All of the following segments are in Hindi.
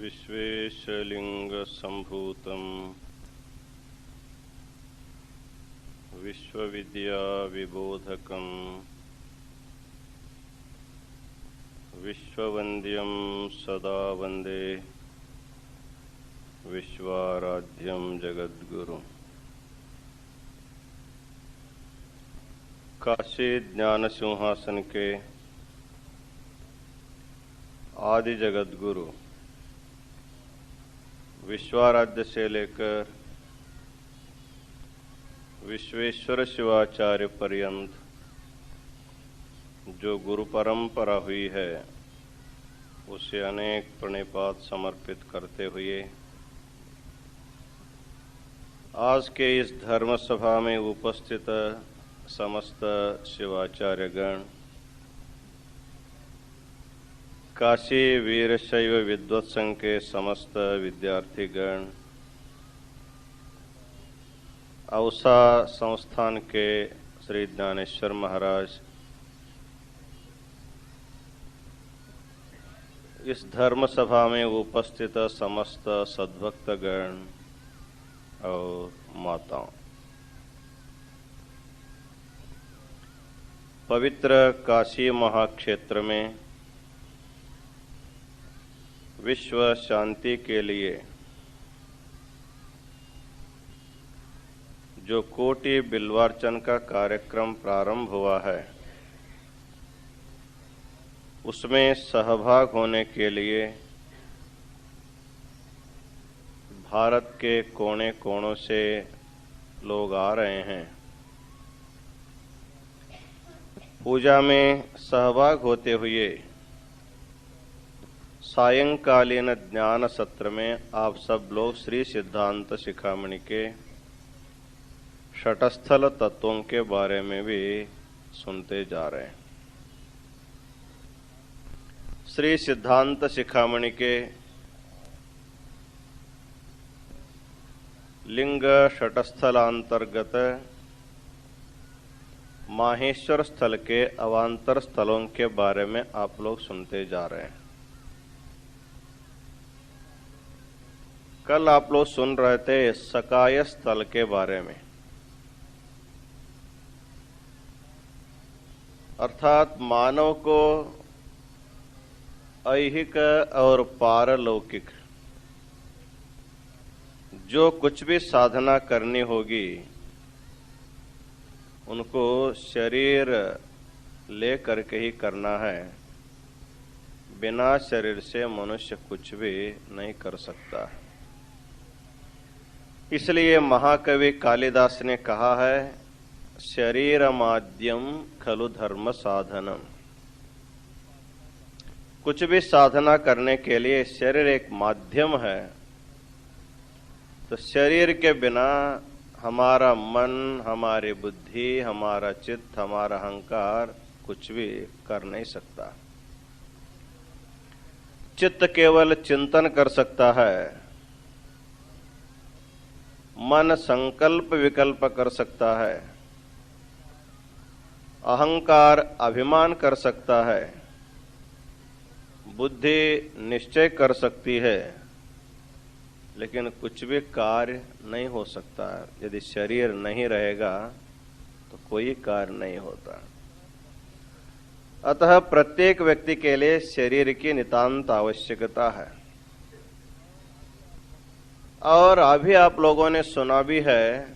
विश्वेशलिंगसंभूतं विश्वविद्याविबोधकं विश्ववन्द्यं सदा वन्दे विश्वाराध्यं जगद्गुरुं। काशी ज्ञान सिंहासन के आदि जगद्गुरु विश्वाराध्य से लेकर विश्वेश्वर शिवाचार्य पर्यंत जो गुरु परंपरा हुई है उसे अनेक प्रणिपात समर्पित करते हुए आज के इस धर्म सभा में उपस्थित समस्त शिवाचार्यगण, काशी वीरशैव विद्वत संघ के समस्त विद्यार्थीगण, औसा संस्थान के श्री ज्ञानेश्वर महाराज, इस धर्म सभा में उपस्थित समस्त सद्भक्तगण और माताओं, पवित्र काशी महाक्षेत्र में विश्व शांति के लिए जो कोटि बिल्वार्चन का कार्यक्रम प्रारंभ हुआ है उसमें सहभाग होने के लिए भारत के कोने कोनों से लोग आ रहे हैं। पूजा में सहभाग होते हुए सायंकालीन ज्ञान सत्र में आप सब लोग श्री सिद्धांत शिखामणि के षटस्थल तत्वों के बारे में भी सुनते जा रहे हैं। श्री सिद्धांत शिखामणि के लिंग षटस्थलांतर्गत माहेश्वर स्थल के अवांतर स्थलों के बारे में आप लोग सुनते जा रहे हैं। कल आप लोग सुन रहे थे सकाय स्थल के बारे में, अर्थात मानव को ऐहिक और पारलौकिक जो कुछ भी साधना करनी होगी उनको शरीर ले करके ही करना है। बिना शरीर से मनुष्य कुछ भी नहीं कर सकता। इसलिए महाकवि कालिदास ने कहा है, शरीर माध्यम खलु धर्म साधनम। कुछ भी साधना करने के लिए शरीर एक माध्यम है, तो शरीर के बिना हमारा मन, हमारी बुद्धि, हमारा चित्त, हमारा अहंकार कुछ भी कर नहीं सकता। चित्त केवल चिंतन कर सकता है, मन संकल्प विकल्प कर सकता है, अहंकार अभिमान कर सकता है, बुद्धि निश्चय कर सकती है, लेकिन कुछ भी कार्य नहीं हो सकता। यदि शरीर नहीं रहेगा तो कोई कार्य नहीं होता। अतः प्रत्येक व्यक्ति के लिए शरीर की नितांत आवश्यकता है। और अभी आप लोगों ने सुना भी है,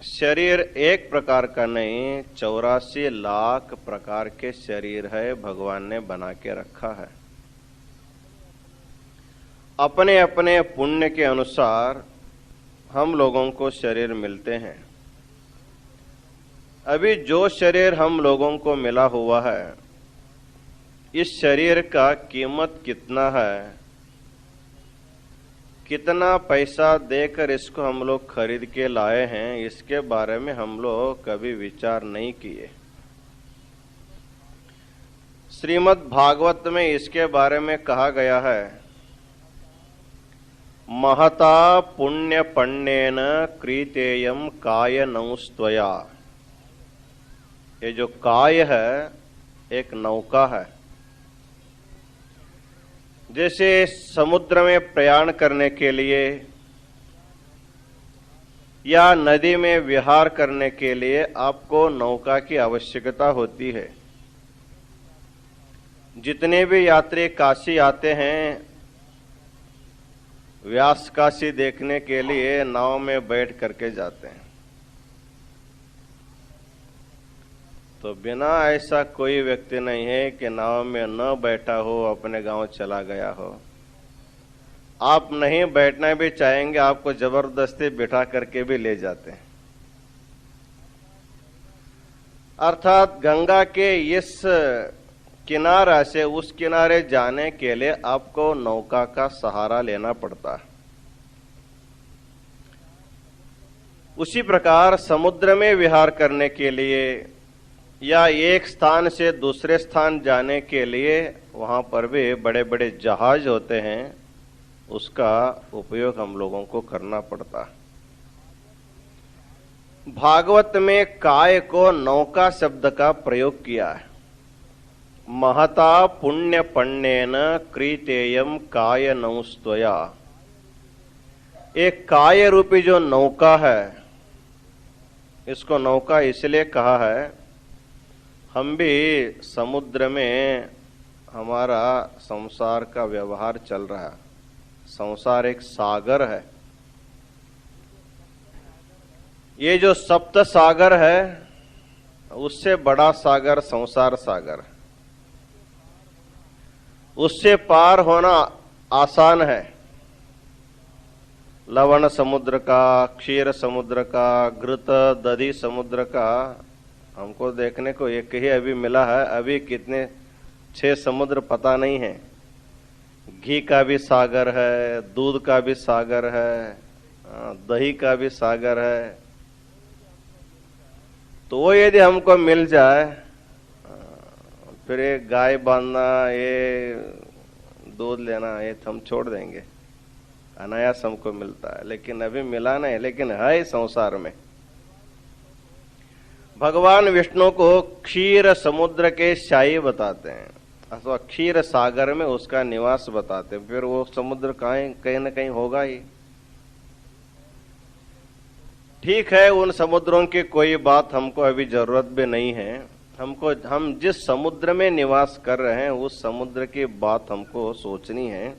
शरीर एक प्रकार का नहीं, 84 लाख प्रकार के शरीर है भगवान ने बना के रखा है। अपने अपने पुण्य के अनुसार हम लोगों को शरीर मिलते हैं। अभी जो शरीर हम लोगों को मिला हुआ है, इस शरीर का कीमत कितना है, कितना पैसा देकर इसको हम लोग खरीद के लाए हैं, इसके बारे में हम लोग कभी विचार नहीं किए। श्रीमद् भागवत में इसके बारे में कहा गया है, महता पुण्य पण्येन क्रीतेयम काय नौस्त्वया। ये जो काय है एक नौका है। जैसे समुद्र में प्रयाण करने के लिए या नदी में विहार करने के लिए आपको नौका की आवश्यकता होती है। जितने भी यात्री काशी आते हैं व्यास काशी देखने के लिए नाव में बैठ करके जाते हैं। तो बिना ऐसा कोई व्यक्ति नहीं है कि नाव में न बैठा हो अपने गांव चला गया हो। आप नहीं बैठना भी चाहेंगे, आपको जबरदस्ती बिठा करके भी ले जाते हैं। अर्थात गंगा के इस किनारा से उस किनारे जाने के लिए आपको नौका का सहारा लेना पड़ता है। उसी प्रकार समुद्र में विहार करने के लिए या एक स्थान से दूसरे स्थान जाने के लिए वहां पर भी बड़े बड़े जहाज होते हैं, उसका उपयोग हम लोगों को करना पड़ता है। भागवत में काय को नौका शब्द का प्रयोग किया है। महता पुण्य पण्येन क्रीतेयम काय नौस्त्वया। एक काय रूपी जो नौका है, इसको नौका इसलिए कहा है, हम भी समुद्र में हमारा संसार का व्यवहार चल रहा है। संसार एक सागर है। ये जो सप्त सागर है उससे बड़ा सागर संसार सागर है। उससे पार होना आसान है। लवण समुद्र का, क्षीर समुद्र का, घृत दधि समुद्र का हमको देखने को एक ही अभी मिला है। अभी कितने 6 समुद्र पता नहीं है। घी का भी सागर है, दूध का भी सागर है, दही का भी सागर है। तो वो यदि हमको मिल जाए, फिर ये गाय बांधना, ये दूध लेना, ये हम छोड़ देंगे। अनायास हमको मिलता है, लेकिन अभी मिला नहीं, लेकिन है संसार में। भगवान विष्णु को क्षीर समुद्र के शाही बताते हैं अथवा क्षीर सागर में उसका निवास बताते हैं। फिर वो समुद्र कहीं न कहीं होगा ही। ठीक है, उन समुद्रों की कोई बात हमको अभी जरूरत भी नहीं है। हम जिस समुद्र में निवास कर रहे हैं उस समुद्र की बात हमको सोचनी है।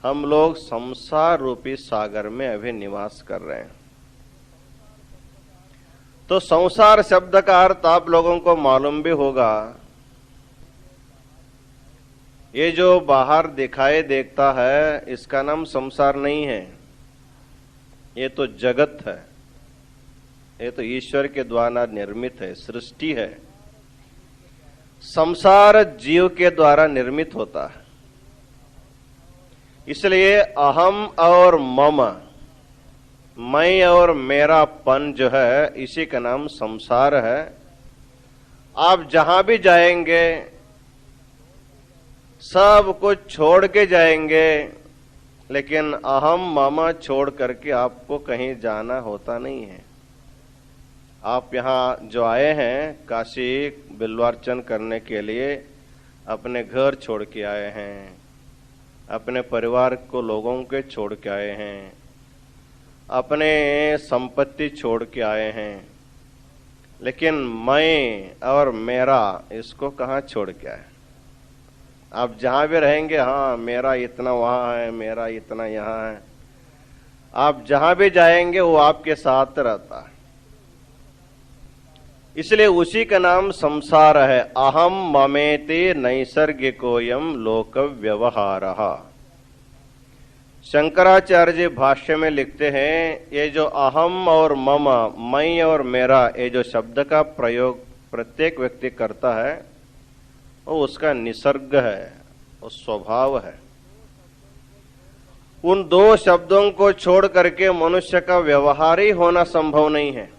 हम लोग संसार रूपी सागर में अभी निवास कर रहे हैं। तो संसार शब्द का अर्थ आप लोगों को मालूम भी होगा। ये जो बाहर दिखाई देखता है इसका नाम संसार नहीं है, ये तो जगत है। ये तो ईश्वर के द्वारा निर्मित है, सृष्टि है। संसार जीव के द्वारा निर्मित होता है। इसलिए अहम और मम, मैं और मेरापन जो है, इसी का नाम संसार है। आप जहां भी जाएंगे सब कुछ छोड़ के जाएंगे, लेकिन अहम मम छोड़ करके आपको कहीं जाना होता नहीं है। आप यहाँ जो आए हैं काशी बिल्वार्चन करने के लिए, अपने घर छोड़ के आए हैं, अपने परिवार को लोगों के छोड़ के आए हैं, अपने संपत्ति छोड़ के आए हैं, लेकिन मैं और मेरा इसको कहाँ छोड़ के आए। आप जहां भी रहेंगे, हाँ मेरा इतना वहां है, मेरा इतना यहाँ है। आप जहां भी जाएंगे वो आपके साथ रहता है। इसलिए उसी का नाम संसार है। अहम ममेति नैसर्गिकोयम लोक व्यवहारः। शंकराचार्य जी भाष्य में लिखते हैं, ये जो अहम और मम, मैं और मेरा, ये जो शब्द का प्रयोग प्रत्येक व्यक्ति करता है वो उसका निसर्ग है, वो स्वभाव है। उन दो शब्दों को छोड़ करके मनुष्य का व्यवहार ही होना संभव नहीं है।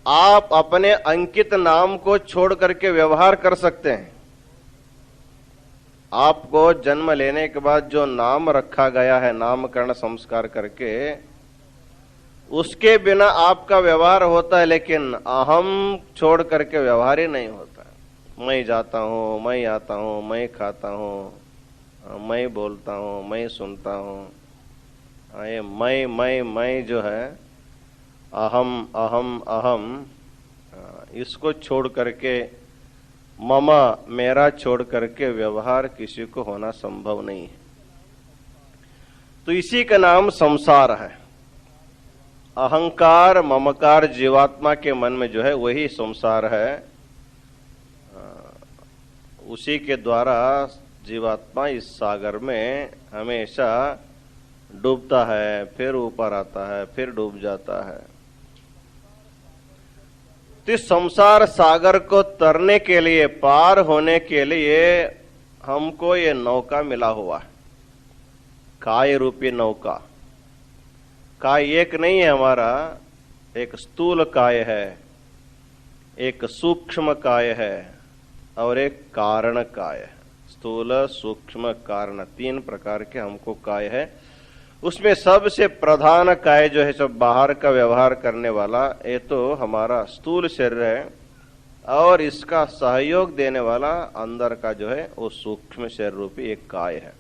आप अपने अंकित नाम को छोड़ करके व्यवहार कर सकते हैं। आपको जन्म लेने के बाद जो नाम रखा गया है, नामकरण संस्कार करके, उसके बिना आपका व्यवहार होता है, लेकिन अहम छोड़ करके व्यवहार ही नहीं होता। मैं जाता हूँ, मैं आता हूँ, मैं खाता हूँ, मैं बोलता हूँ, मैं सुनता हूँ। ये मैं जो है, अहम अहम अहम, इसको छोड़ करके, ममा मेरा छोड़ करके व्यवहार किसी को होना संभव नहीं है। तो इसी का नाम संसार है। अहंकार ममकार जीवात्मा के मन में जो है वही संसार है। उसी के द्वारा जीवात्मा इस सागर में हमेशा डूबता है, फिर ऊपर आता है, फिर डूब जाता है। तो इस संसार सागर को तरने के लिए, पार होने के लिए हमको ये नौका मिला हुआ है, काय रूपी नौका। काय एक नहीं है हमारा, एक स्थूल काय है, एक सूक्ष्म काय है और एक कारण काय है। स्थूल सूक्ष्म कारण, तीन प्रकार के हमको काय है। उसमें सबसे प्रधान काय जो है, सब बाहर का व्यवहार करने वाला, ये तो हमारा स्थूल शरीर है, और इसका सहयोग देने वाला अंदर का जो है वो सूक्ष्म शरीर रूपी एक काय है।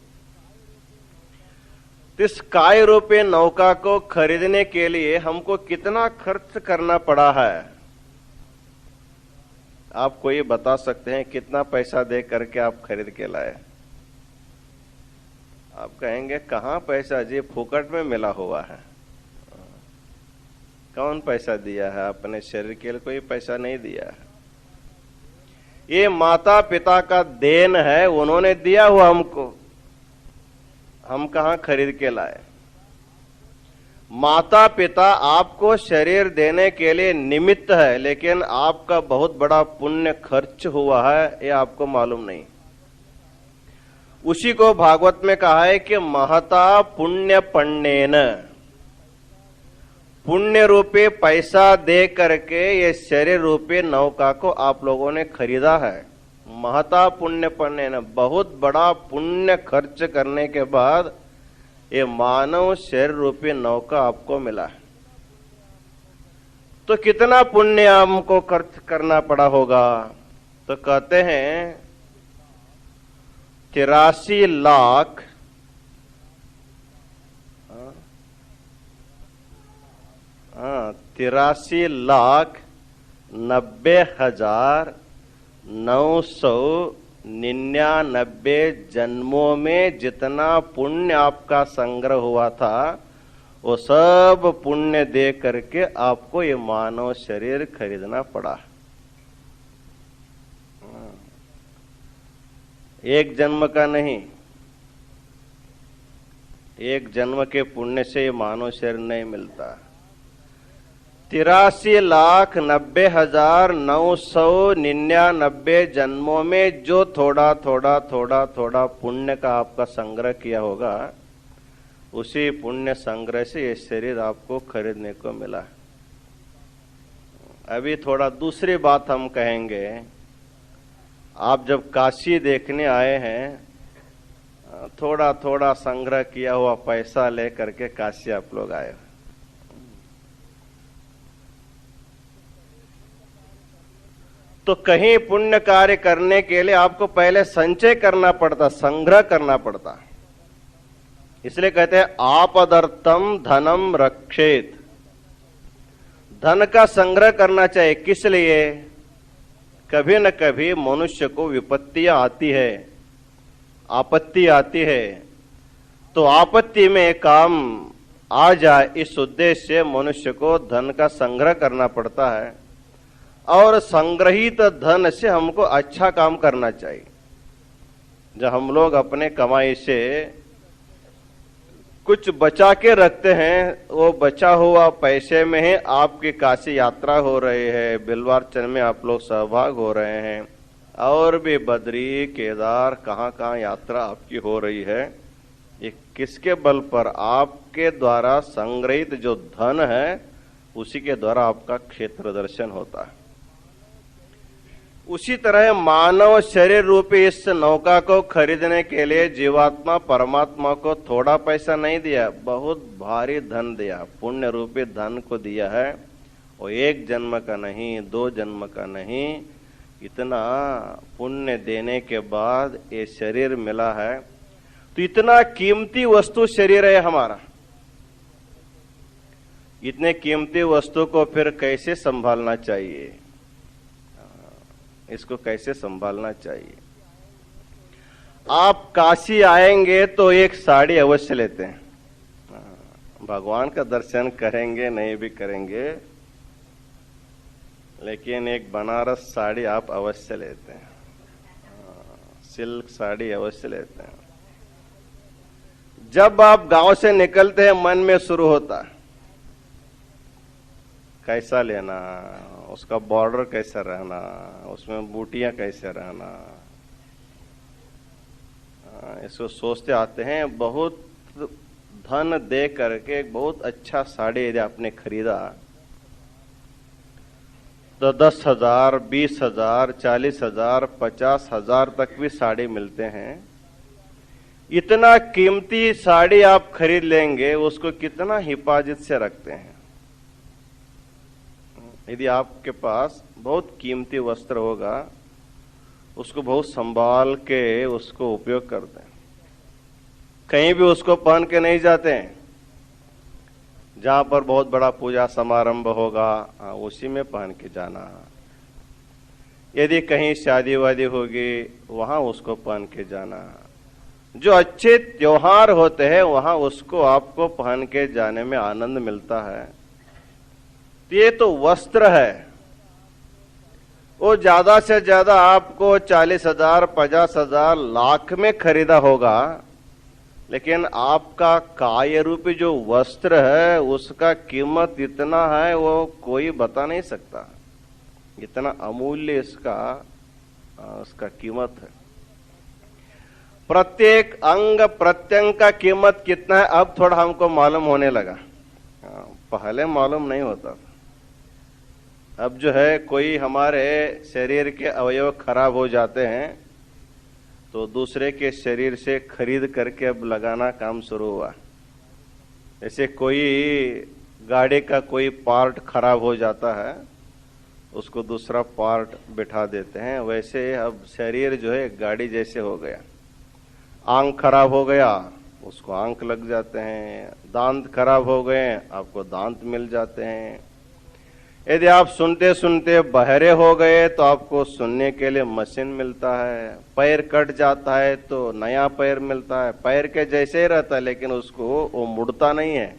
इस काय रूपी नौका को खरीदने के लिए हमको कितना खर्च करना पड़ा है? आपको ये बता सकते हैं कितना पैसा दे करके आप खरीद के लाए? आप कहेंगे कहाँ पैसा जी, फुकट में मिला हुआ है। कौन पैसा दिया है? अपने शरीर के लिए कोई पैसा नहीं दिया है। ये माता पिता का देन है, उन्होंने दिया हुआ हमको, हम कहाँ खरीद के लाए? माता पिता आपको शरीर देने के लिए निमित्त है, लेकिन आपका बहुत बड़ा पुण्य खर्च हुआ है, ये आपको मालूम नहीं। उसी को भागवत में कहा है कि महता पुण्य पुण्येन, पुण्य रूपे पैसा दे करके ये शरीर रूपे नौका को आप लोगों ने खरीदा है। महता पुण्य पुण्येन, बहुत बड़ा पुण्य खर्च करने के बाद ये मानव शरीर रूपी नौका आपको मिला है। तो कितना पुण्य हमको खर्च करना पड़ा होगा? तो कहते हैं 83 लाख 83,90,999 जन्मों में जितना पुण्य आपका संग्रह हुआ था, वो सब पुण्य दे करके आपको ये मानव शरीर खरीदना पड़ा। एक जन्म का नहीं, एक जन्म के पुण्य से ये मानव शरीर नहीं मिलता। 83,90,999 जन्मों में जो थोड़ा थोड़ा थोड़ा थोड़ा पुण्य का आपका संग्रह किया होगा, उसी पुण्य संग्रह से ये शरीर आपको खरीदने को मिला। अभी थोड़ा दूसरी बात हम कहेंगे। आप जब काशी देखने आए हैं, थोड़ा थोड़ा संग्रह किया हुआ पैसा ले करके काशी आप लोग आए। तो कहीं पुण्य कार्य करने के लिए आपको पहले संचय करना पड़ता, संग्रह करना पड़ता। इसलिए कहते हैं आपदर्थम धनम रक्षेत, धन का संग्रह करना चाहिए। किस लिए? कभी न कभी मनुष्य को विपत्तियां आती है, आपत्ति आती है, तो आपत्ति में काम आ जाए, इस उद्देश्य से मनुष्य को धन का संग्रह करना पड़ता है। और संग्रहित धन से हमको अच्छा काम करना चाहिए। जब हम लोग अपने कमाई से कुछ बचा के रखते हैं, वो बचा हुआ पैसे में ही आपकी काशी यात्रा हो रही है, बिल्वार्चन में आप लोग सहभाग हो रहे हैं, और भी बद्री केदार कहाँ कहाँ यात्रा आपकी हो रही है। ये किसके बल पर? आपके द्वारा संग्रहित जो धन है, उसी के द्वारा आपका क्षेत्र दर्शन होता है। उसी तरह मानव शरीर रूपी इस नौका को खरीदने के लिए जीवात्मा परमात्मा को थोड़ा पैसा नहीं दिया, बहुत भारी धन दिया, पुण्य रूपी धन को दिया है। वो एक जन्म का नहीं, 2 जन्म का नहीं, इतना पुण्य देने के बाद ये शरीर मिला है, तो इतना कीमती वस्तु शरीर है हमारा। इतने कीमती वस्तु को फिर कैसे संभालना चाहिए, इसको कैसे संभालना चाहिए। आप काशी आएंगे तो एक साड़ी अवश्य लेते हैं। भगवान का दर्शन करेंगे नहीं भी करेंगे, लेकिन एक बनारस साड़ी आप अवश्य लेते हैं, सिल्क साड़ी अवश्य लेते हैं। जब आप गांव से निकलते हैं मन में शुरू होता है कैसा लेना, उसका बॉर्डर कैसा रहना, उसमें बूटियां कैसे रहना, इसको सोचते आते हैं। बहुत धन दे करके एक बहुत अच्छा साड़ी यदि आपने खरीदा तो 10,000, 20,000, 40,000, 50,000 तक भी साड़ी मिलते हैं। इतना कीमती साड़ी आप खरीद लेंगे, उसको कितना हिफाजत से रखते हैं। यदि आपके पास बहुत कीमती वस्त्र होगा, उसको बहुत संभाल के उसको उपयोग करते हैं। कहीं भी उसको पहन के नहीं जाते हैं। जहां पर बहुत बड़ा पूजा समारंभ होगा, उसी में पहन के जाना। यदि कहीं शादी वादी होगी, वहां उसको पहन के जाना। जो अच्छे त्योहार होते हैं वहां उसको आपको पहन के जाने में आनंद मिलता है। ये तो वस्त्र है, वो ज्यादा से ज्यादा आपको 40,000, 50,000, लाख में खरीदा होगा, लेकिन आपका काय रूपी जो वस्त्र है उसका कीमत इतना है वो कोई बता नहीं सकता। इतना अमूल्य उसका कीमत है। प्रत्येक अंग प्रत्यंग का कीमत कितना है अब थोड़ा हमको मालूम होने लगा, पहले मालूम नहीं होता। अब जो है कोई हमारे शरीर के अवयव खराब हो जाते हैं तो दूसरे के शरीर से खरीद करके अब लगाना काम शुरू हुआ। जैसे कोई गाड़ी का कोई पार्ट खराब हो जाता है, उसको दूसरा पार्ट बिठा देते हैं, वैसे अब शरीर जो है गाड़ी जैसे हो गया। आंख खराब हो गया, उसको आंख लग जाते हैं। दांत खराब हो गए, आपको दांत मिल जाते हैं। यदि आप सुनते सुनते बहरे हो गए तो आपको सुनने के लिए मशीन मिलता है। पैर कट जाता है तो नया पैर मिलता है। पैर के जैसे ही रहता है, लेकिन उसको वो मुड़ता नहीं है,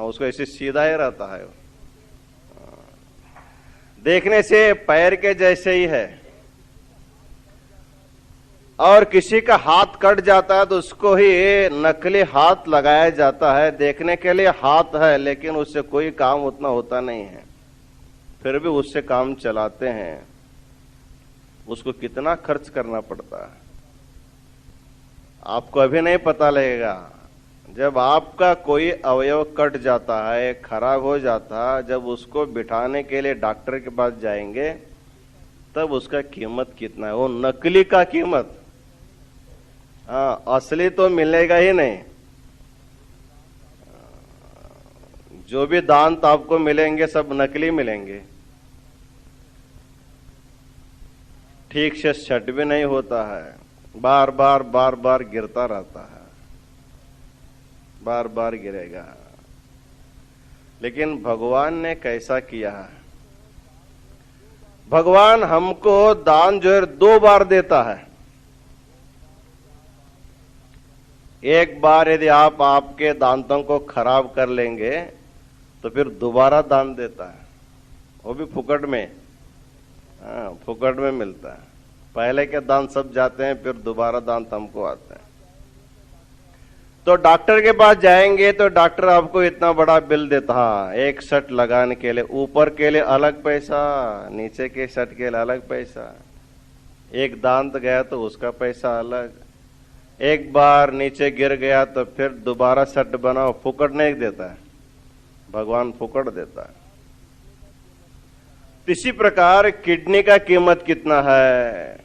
उसको ऐसे सीधा ही रहता है। देखने से पैर के जैसे ही है। और किसी का हाथ कट जाता है तो उसको ही नकली हाथ लगाया जाता है। देखने के लिए हाथ है, लेकिन उससे कोई काम उतना होता नहीं है, फिर भी उससे काम चलाते हैं। उसको कितना खर्च करना पड़ता है आपको अभी नहीं पता लगेगा। जब आपका कोई अवयव कट जाता है, खराब हो जाता है, जब उसको बिठाने के लिए डॉक्टर के पास जाएंगे तब उसका कीमत कितना है। वो नकली का कीमत, हाँ, असली तो मिलेगा ही नहीं। जो भी दांत आपको मिलेंगे सब नकली मिलेंगे। ठीक से सेट भी नहीं होता है, बार बार गिरता रहता है, बार बार गिरेगा। लेकिन भगवान ने कैसा किया है। भगवान हमको दान जो है 2 बार देता है। एक बार यदि आप आपके दांतों को खराब कर लेंगे तो फिर दोबारा दान देता है, वो भी फुकट में। हाँ, फुकट में मिलता है। पहले के दांत सब जाते हैं, फिर दोबारा दांत हमको आते हैं। तो डॉक्टर के पास जाएंगे तो डॉक्टर आपको इतना बड़ा बिल देता, हाँ, एक शर्ट लगाने के लिए ऊपर के लिए अलग पैसा, नीचे के शर्ट के लिए अलग पैसा। एक दांत गया तो उसका पैसा अलग। एक बार नीचे गिर गया तो फिर दोबारा सेट बनाओ। फुकट नहीं देता है भगवान, फुकट देता है। इसी प्रकार किडनी का कीमत कितना है,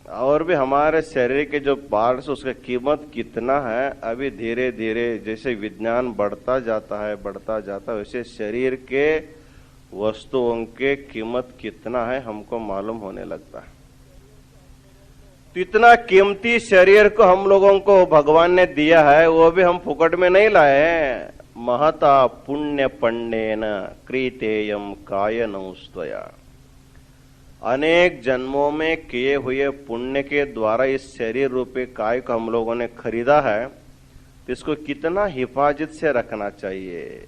और भी हमारे शरीर के जो पार्ट्स उसका कीमत कितना है। अभी धीरे धीरे जैसे विज्ञान बढ़ता जाता है वैसे शरीर के वस्तुओं के कीमत कितना है हमको मालूम होने लगता है। तो इतना कीमती शरीर को हम लोगों को भगवान ने दिया है, वो भी हम फुकट में नहीं लाए हैं। महता पुण्य पंडेन कृतेयम कायनौस्त्वया, अनेक जन्मों में किए हुए पुण्य के द्वारा इस शरीर रूपी काय को हम लोगों ने खरीदा है। तो इसको कितना हिफाजत से रखना चाहिए,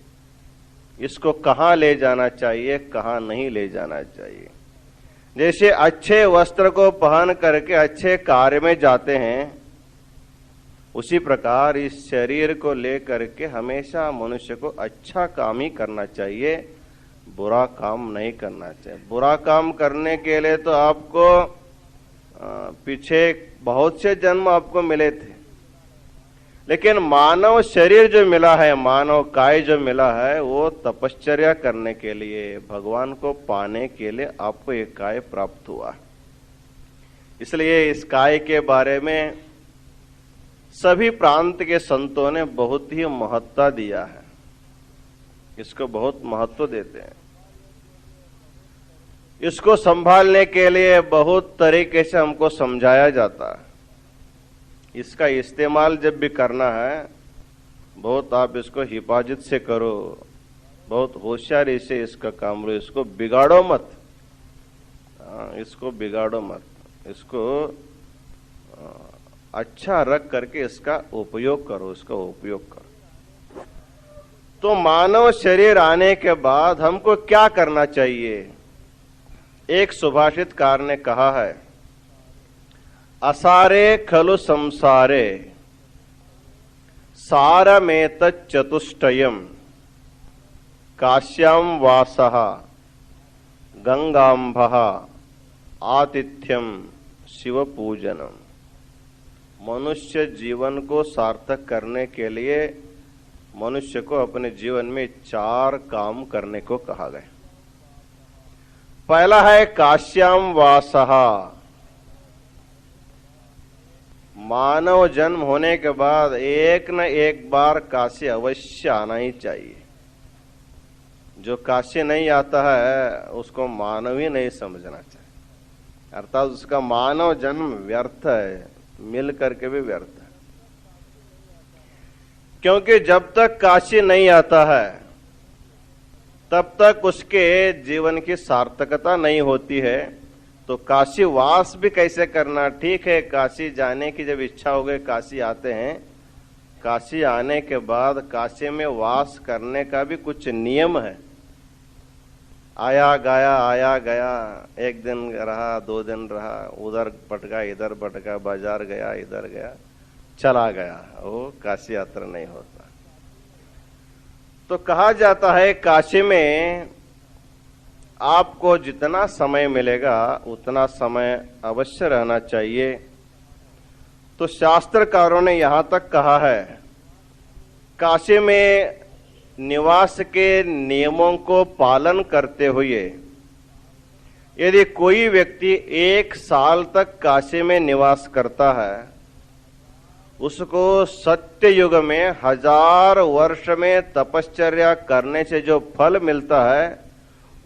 इसको कहाँ ले जाना चाहिए, कहाँ नहीं ले जाना चाहिए। जैसे अच्छे वस्त्र को पहन करके अच्छे कार्य में जाते हैं, उसी प्रकार इस शरीर को ले करके हमेशा मनुष्य को अच्छा काम ही करना चाहिए, बुरा काम नहीं करना चाहिए। बुरा काम करने के लिए तो आपको पीछे बहुत से जन्म आपको मिले थे, लेकिन मानव शरीर जो मिला है, मानव काय जो मिला है, वो तपश्चर्या करने के लिए, भगवान को पाने के लिए आपको एक काय प्राप्त हुआ। इसलिए इस काय के बारे में सभी प्रांत के संतों ने बहुत ही महत्ता दिया है, इसको बहुत महत्व देते हैं। इसको संभालने के लिए बहुत तरीके से हमको समझाया जाता है। इसका इस्तेमाल जब भी करना है, बहुत आप इसको हिफाजत से करो, बहुत होशियारी से इसका काम लो, इसको बिगाड़ो मत, इसको बिगाड़ो मत, इसको अच्छा रख करके इसका उपयोग करो, इसका उपयोग करो। तो मानव शरीर आने के बाद हमको क्या करना चाहिए? एक सुभाषितकार ने कहा है, असारे खलु संसारे सारमेतत् चतुष्टयम् काश्याम वासः गंगांभः आतिथ्यम शिव पूजनम। मनुष्य जीवन को सार्थक करने के लिए मनुष्य को अपने जीवन में 4 काम करने को कहा गया। पहला है काश्याम वासः। मानव जन्म होने के बाद एक न एक बार काशी अवश्य आना ही चाहिए। जो काशी नहीं आता है उसको मानव ही नहीं समझना चाहिए, अर्थात उसका मानव जन्म व्यर्थ है, मिल करके भी व्यर्थ है। क्योंकि जब तक काशी नहीं आता है तब तक उसके जीवन की सार्थकता नहीं होती है। तो काशी वास भी कैसे करना? ठीक है, काशी जाने की जब इच्छा हो गई काशी आते हैं, काशी आने के बाद काशी में वास करने का भी कुछ नियम है। आया गया, एक दिन रहा, 2 दिन रहा, उधर भटका, इधर भटका, बाजार गया, इधर गया, चला गया, वो काशी यात्रा नहीं होता। तो कहा जाता है काशी में आपको जितना समय मिलेगा उतना समय अवश्य रहना चाहिए। तो शास्त्रकारों ने यहां तक कहा है, काशी में निवास के नियमों को पालन करते हुए यदि कोई व्यक्ति 1 साल तक काशी में निवास करता है, उसको सत्य युग में 1000 वर्ष में तपश्चर्या करने से जो फल मिलता है,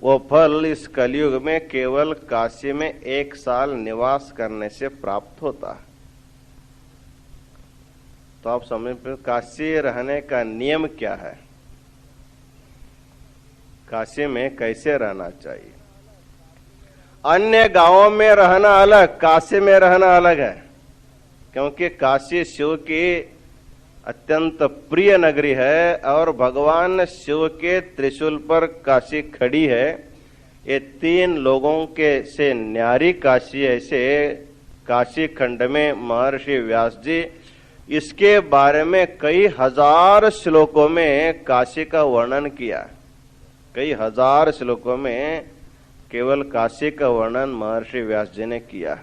वो फल इस कलयुग में केवल काशी में 1 साल निवास करने से प्राप्त होता है। तो आप समझ पे काशी रहने का नियम क्या है, काशी में कैसे रहना चाहिए। अन्य गांवों में रहना अलग, काशी में रहना अलग है। क्योंकि काशी शिव की अत्यंत प्रिय नगरी है और भगवान शिव के त्रिशूल पर काशी खड़ी है। ये 3 लोगों के से न्यारी काशी ऐसे काशी खंड में महर्षि व्यास जी इसके बारे में कई 1000 श्लोकों में काशी का वर्णन किया। कई 1000 श्लोकों में केवल काशी का वर्णन महर्षि व्यास जी ने किया।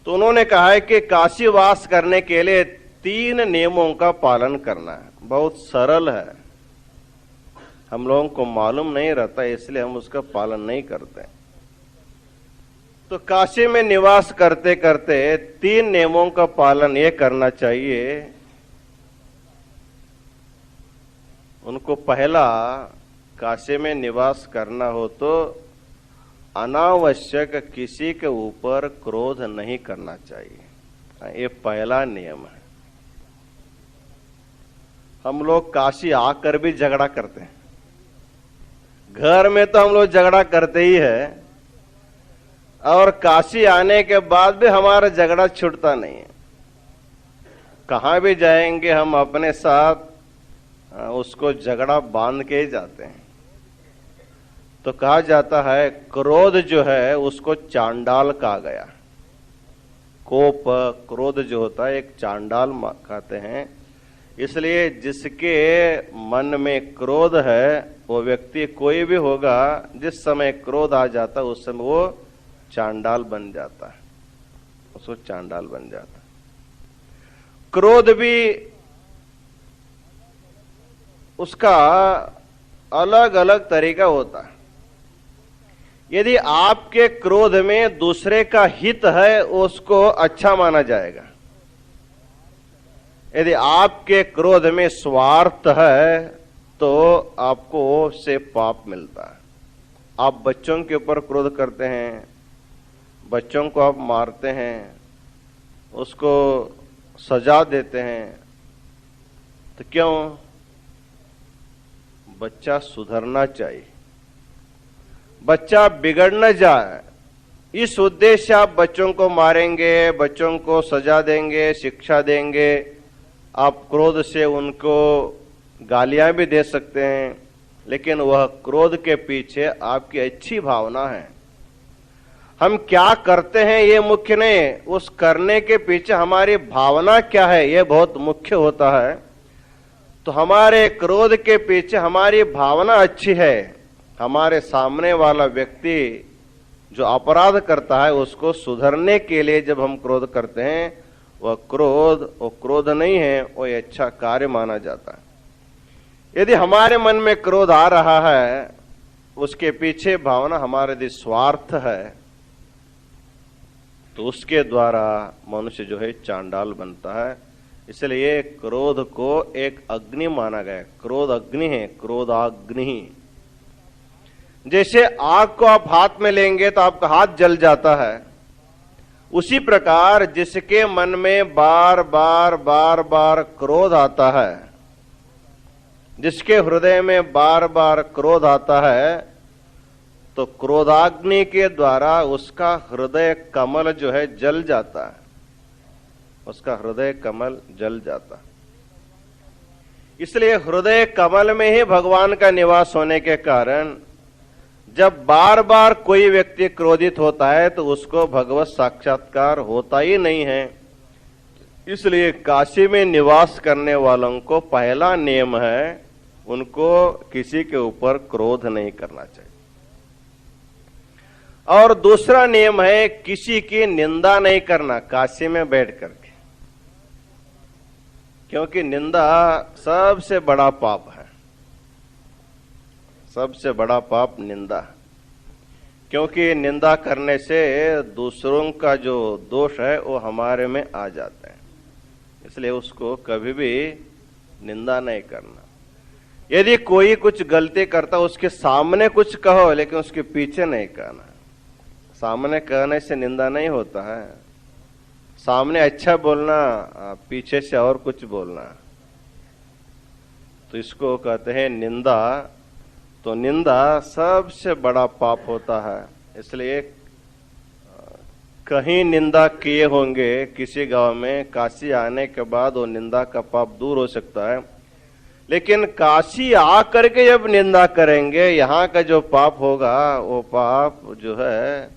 तो उन्होंने कहा है कि काशी वास करने के लिए 3 नियमों का पालन करना है। बहुत सरल है, हम लोगों को मालूम नहीं रहता, इसलिए हम उसका पालन नहीं करते। तो काशी में निवास करते करते 3 नियमों का पालन ये करना चाहिए उनको। पहला, काशी में निवास करना हो तो अनावश्यक किसी के ऊपर क्रोध नहीं करना चाहिए। ये पहला नियम है। हम लोग काशी आकर भी झगड़ा करते हैं। घर में तो हम लोग झगड़ा करते ही है, और काशी आने के बाद भी हमारा झगड़ा छूटता नहीं है। कहां भी जाएंगे हम अपने साथ उसको झगड़ा बांध के ही जाते हैं। तो कहा जाता है क्रोध जो है उसको चांडाल कहा गया। कोप, क्रोध जो होता है एक चांडाल कहते हैं। इसलिए जिसके मन में क्रोध है वो व्यक्ति कोई भी होगा, जिस समय क्रोध आ जाता है उस समय वो चांडाल बन जाता है, उसको चांडाल बन जाता है। क्रोध भी उसका अलग अलग तरीका होता है। यदि आपके क्रोध में दूसरे का हित है उसको अच्छा माना जाएगा। यदि आपके क्रोध में स्वार्थ है तो आपको उससे पाप मिलता है। आप बच्चों के ऊपर क्रोध करते हैं, बच्चों को आप मारते हैं, उसको सजा देते हैं, तो क्यों? बच्चा सुधरना चाहिए, बच्चा बिगड़ न जाए, इस उद्देश्य से आप बच्चों को मारेंगे, बच्चों को सजा देंगे, शिक्षा देंगे। आप क्रोध से उनको गालियां भी दे सकते हैं, लेकिन वह क्रोध के पीछे आपकी अच्छी भावना है। हम क्या करते हैं ये मुख्य नहीं, उस करने के पीछे हमारी भावना क्या है ये बहुत मुख्य होता है। तो हमारे क्रोध के पीछे हमारी भावना अच्छी है। हमारे सामने वाला व्यक्ति जो अपराध करता है उसको सुधरने के लिए जब हम क्रोध करते हैं, वह क्रोध नहीं है, वो अच्छा कार्य माना जाता है। यदि हमारे मन में क्रोध आ रहा है, उसके पीछे भावना हमारे यदि स्वार्थ है, तो उसके द्वारा मनुष्य जो है चांडाल बनता है। इसलिए क्रोध को एक अग्नि माना गया। क्रोध अग्नि है, क्रोधाग्नि। जैसे आग को आप हाथ में लेंगे तो आपका हाथ जल जाता है, उसी प्रकार जिसके मन में बार बार क्रोध आता है, जिसके हृदय में बार बार क्रोध आता है, तो क्रोधाग्नि के द्वारा उसका हृदय कमल जो है जल जाता है, उसका हृदय कमल जल जाता है। इसलिए हृदय कमल में ही भगवान का निवास होने के कारण जब बार बार कोई व्यक्ति क्रोधित होता है तो उसको भगवत साक्षात्कार होता ही नहीं है। इसलिए काशी में निवास करने वालों को पहला नियम है, उनको किसी के ऊपर क्रोध नहीं करना चाहिए। और दूसरा नियम है किसी की निंदा नहीं करना काशी में बैठ करके, क्योंकि निंदा सबसे बड़ा पाप है। सबसे बड़ा पाप निंदा, क्योंकि निंदा करने से दूसरों का जो दोष है वो हमारे में आ जाता है। इसलिए उसको कभी भी निंदा नहीं करना। यदि कोई कुछ गलती करता उसके सामने कुछ कहो, लेकिन उसके पीछे नहीं कहना। सामने कहने से निंदा नहीं होता है। सामने अच्छा बोलना, पीछे से और कुछ बोलना, तो इसको कहते हैं निंदा। तो निंदा सबसे बड़ा पाप होता है। इसलिए कहीं निंदा किए होंगे किसी गांव में, काशी आने के बाद वो निंदा का पाप दूर हो सकता है। लेकिन काशी आकर के जब निंदा करेंगे, यहाँ का जो पाप होगा वो पाप जो है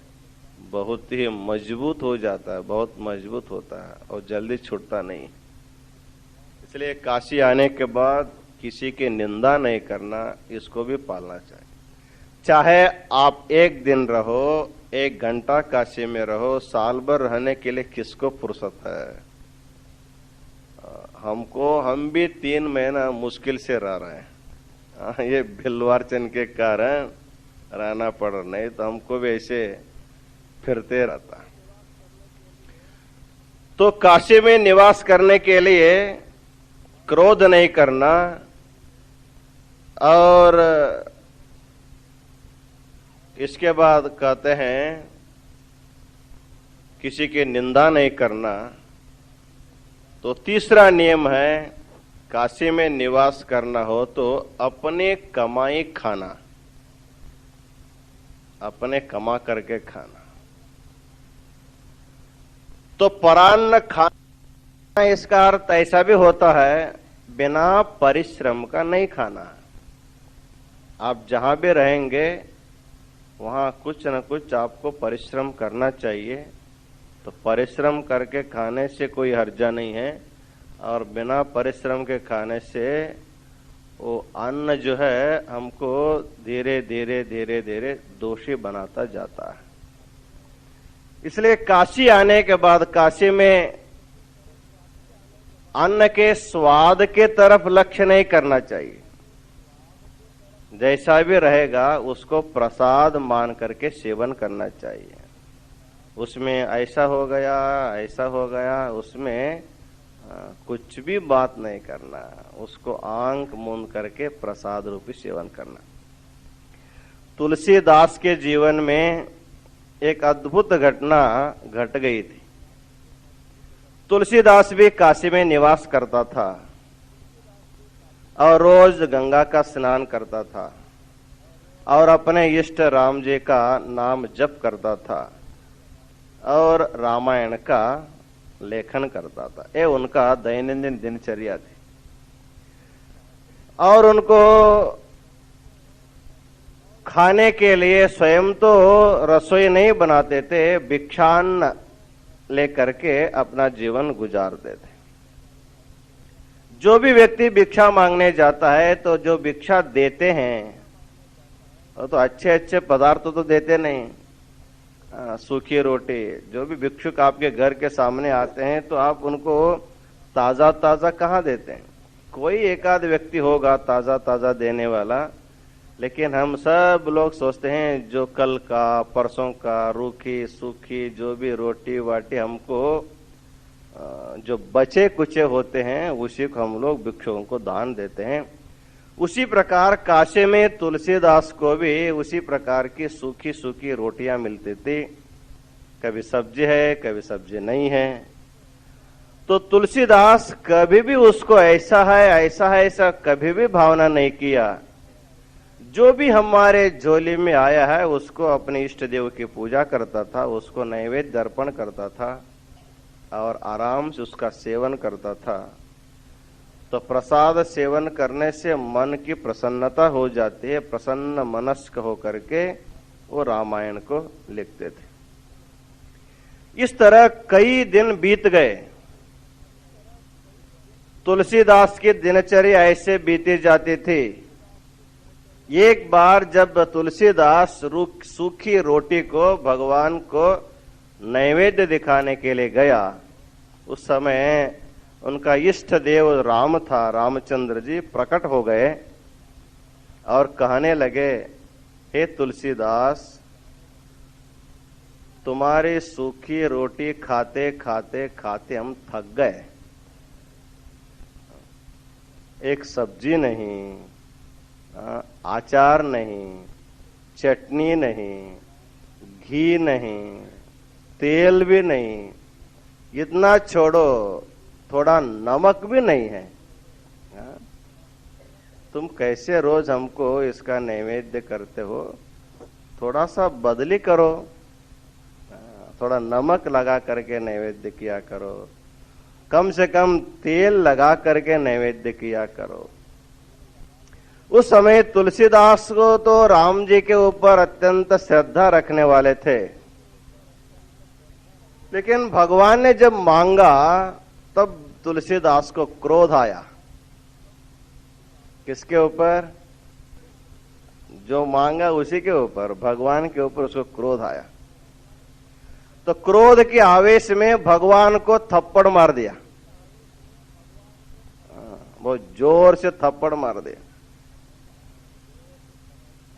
बहुत ही मजबूत हो जाता है, बहुत मजबूत होता है और जल्दी छूटता नहीं। इसलिए काशी आने के बाद किसी की निंदा नहीं करना, इसको भी पालना चाहिए। चाहे आप एक दिन रहो, 1 घंटा काशी में रहो, साल भर रहने के लिए किसको फुर्सत है? हम भी 3 महीना मुश्किल से रह रहे हैं। ये भिलवारचन के कारण रहना पड़ रहा, नहीं तो हमको भी ऐसे फिरते रहता। तो काशी में निवास करने के लिए क्रोध नहीं करना और इसके बाद कहते हैं किसी की निंदा नहीं करना। तो तीसरा नियम है, काशी में निवास करना हो तो अपने कमाई खाना, अपने कमा करके खाना। तो परान्न खाना, इसका अर्थ ऐसा भी होता है बिना परिश्रम का नहीं खाना। आप जहां भी रहेंगे वहां कुछ न कुछ आपको परिश्रम करना चाहिए। तो परिश्रम करके खाने से कोई हर्जा नहीं है, और बिना परिश्रम के खाने से वो अन्न जो है हमको धीरे धीरे धीरे धीरे दोषी बनाता जाता है। इसलिए काशी आने के बाद काशी में अन्न के स्वाद के तरफ लक्ष्य नहीं करना चाहिए। जैसा भी रहेगा उसको प्रसाद मान करके सेवन करना चाहिए। उसमें ऐसा हो गया, ऐसा हो गया, उसमें कुछ भी बात नहीं करना, उसको आंख मूंद करके प्रसाद रूपी सेवन करना। तुलसीदास के जीवन में एक अद्भुत घटना घट गई थी। तुलसीदास भी काशी में निवास करता था और रोज गंगा का स्नान करता था और अपने इष्ट राम जी का नाम जप करता था और रामायण का लेखन करता था। ये उनका दैनंदिन दिनचर्या थी। और उनको खाने के लिए स्वयं तो रसोई नहीं बनाते थे, भिक्षान्न लेकर के अपना जीवन गुजारते थे। जो भी व्यक्ति भिक्षा मांगने जाता है तो जो भिक्षा देते हैं वो तो अच्छे अच्छे पदार्थ तो देते नहीं, सूखी रोटी। जो भी भिक्षुक आपके घर के सामने आते हैं तो आप उनको ताजा ताजा कहाँ देते हैं? कोई एकाध व्यक्ति होगा ताजा ताजा देने वाला, लेकिन हम सब लोग सोचते हैं जो कल का, परसों का, रूखी सूखी जो भी रोटी वाटी हमको जो बचे कुचे होते हैं उसी को हम लोग भिक्षुकों को दान देते हैं। उसी प्रकार काशी में तुलसीदास को भी उसी प्रकार की सूखी सूखी रोटियां मिलती थी। कभी सब्जी है, कभी सब्जी नहीं है। तो तुलसीदास कभी भी उसको ऐसा है ऐसा है ऐसा कभी भी भावना नहीं किया। जो भी हमारे झोली में आया है उसको अपने इष्ट देव की पूजा करता था, उसको नैवेद्य अर्पण करता था और आराम से उसका सेवन करता था। तो प्रसाद सेवन करने से मन की प्रसन्नता हो जाती है। प्रसन्न मनस्क होकर के वो रामायण को लिखते थे। इस तरह कई दिन बीत गए। तुलसीदास की दिनचर्या ऐसे बीती जाती थी। एक बार जब तुलसीदास सूखी रोटी को भगवान को नैवेद्य दिखाने के लिए गया, उस समय उनका इष्ट देव राम था, रामचंद्र जी प्रकट हो गए और कहने लगे, हे तुलसीदास, तुम्हारी सूखी रोटी खाते खाते खाते हम थक गए। एक सब्जी नहीं, आचार नहीं, चटनी नहीं, घी नहीं, तेल भी नहीं, इतना छोड़ो थोड़ा नमक भी नहीं है। तुम कैसे रोज हमको इसका नैवेद्य करते हो? थोड़ा सा बदली करो, थोड़ा नमक लगा करके नैवेद्य किया करो, कम से कम तेल लगा करके नैवेद्य किया करो। उस समय तुलसीदास को तो राम जी के ऊपर अत्यंत श्रद्धा रखने वाले थे, लेकिन भगवान ने जब मांगा तब तुलसीदास को क्रोध आया। किसके ऊपर? जो मांगा उसी के ऊपर, भगवान के ऊपर उसको क्रोध आया। तो क्रोध के आवेश में भगवान को थप्पड़ मार दिया, बहुत जोर से थप्पड़ मार दिया।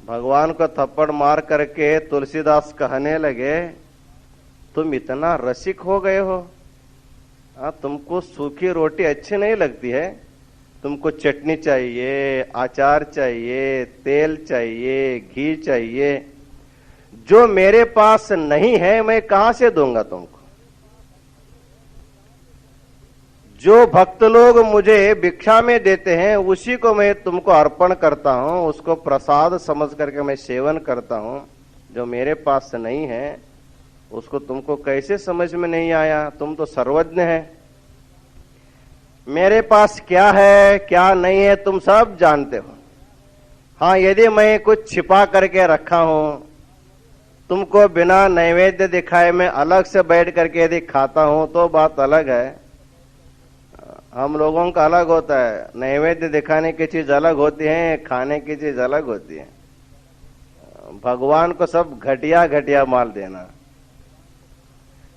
भगवान को थप्पड़ मार करके तुलसीदास कहने लगे, तुम इतना रसिक हो गए हो? तुमको सूखी रोटी अच्छी नहीं लगती है? तुमको चटनी चाहिए, अचार चाहिए, तेल चाहिए, घी चाहिए। जो मेरे पास नहीं है मैं कहां से दूंगा तुमको। जो भक्त लोग मुझे भिक्षा में देते हैं उसी को मैं तुमको अर्पण करता हूं, उसको प्रसाद समझ करके मैं सेवन करता हूं। जो मेरे पास नहीं है उसको तुमको कैसे समझ में नहीं आया? तुम तो सर्वज्ञ है। मेरे पास क्या है क्या नहीं है तुम सब जानते हो। हाँ, यदि मैं कुछ छिपा करके रखा हूं, तुमको बिना नैवेद्य दिखाए मैं अलग से बैठ करके यदि खाता हूं तो बात अलग है। हम लोगों का अलग होता है, नैवेद्य दिखाने की चीज अलग होती है, खाने की चीज अलग होती है। भगवान को सब घटिया घटिया माल देना,